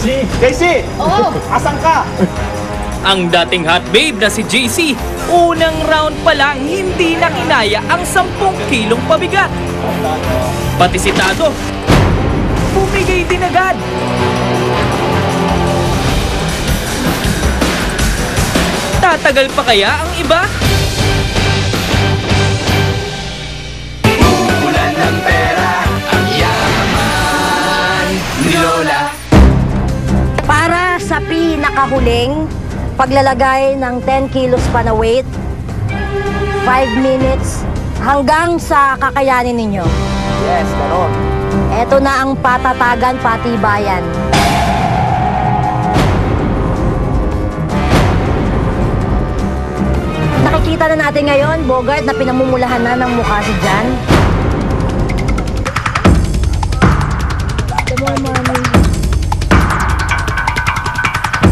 JC! Oo. Asan ka? Ang dating hot babe na si JC, unang round pa lang hindi na kinaya ang 10 kilong pabigat. Pati si Tado, bumigay din agad. Tatagal pa kaya ang iba? Ulan ng pera, ang yaman ni Lola. Para sa pinakahuling paglalagay ng 10 kilos pa na weight, 5 minutes hanggang sa kakayanin ninyo. Yes, gano'n. Ito na ang patatagan, patibayan. Nakikita na natin ngayon, Bogart, na pinamumulahan na ng mukha si Jan.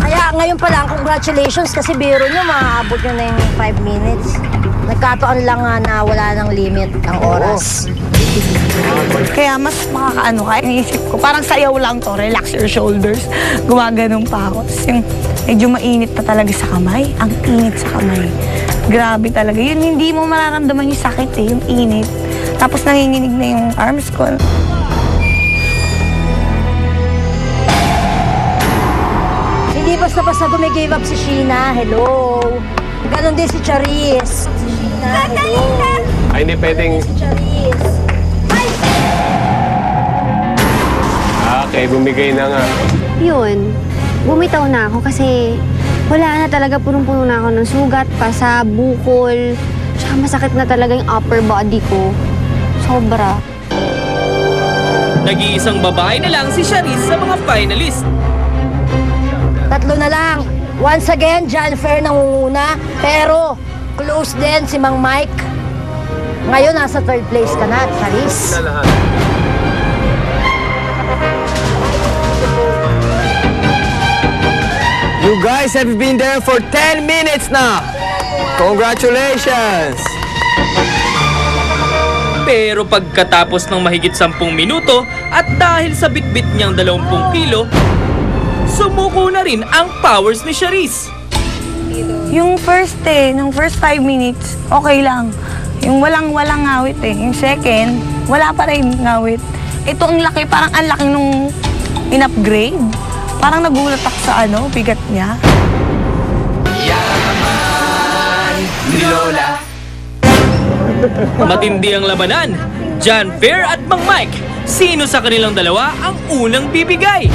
Kaya ngayon pa lang, congratulations kasi biro nyo, maaabot nyo na yung 5 minutes. Nagkataon lang nga na wala ng limit ang oras. Kaya mas makakaano ka. Iniisip ko, parang sayaw lang to, relax your shoulders. Gumaganong pa ako. Tapos yung medyo mainit pa talaga sa kamay. Ang init sa kamay. Grabe talaga. Yun, hindi mo mararamdaman yung sakit eh, yung init. Tapos nanginginig na yung arms ko. Hindi basta-basta gumigive up si Sheena. Hello. Ganon din si Charis. Si Sheena. Hello. Ay, hindi pwedeng... Si Charis. Okay, bumigay na nga. Yun, bumitaw na ako kasi wala na talaga, punong-puno na ako ng sugat, pasa, bukol. Tsaka masakit na talaga yung upper body ko. Sobra. Nag-iisang babae na lang si Charis sa mga finalist. Tatlo na lang. Once again, John Fair nangunguna. Pero close din si Mang Mike. Ngayon, nasa third place ka na, Charis. You guys have been there for 10 minutes now. Congratulations! Pero pagkatapos ng mahigit 10 minuto at dahil sa bitbit niyang 20 kilo, sumuko na rin ang powers ni Charis. Yung nung first 5 minutes, okay lang. Yung walang ngawit eh. Yung second, wala pa rin ngawit. Ito ang laki, parang ang laki nung in-upgrade. Parang nagulat ako sa bigat niya. Yaman ni Lola. Matindi ang labanan. John Fair at Mang Mike, sino sa kanilang dalawa ang unang bibigay?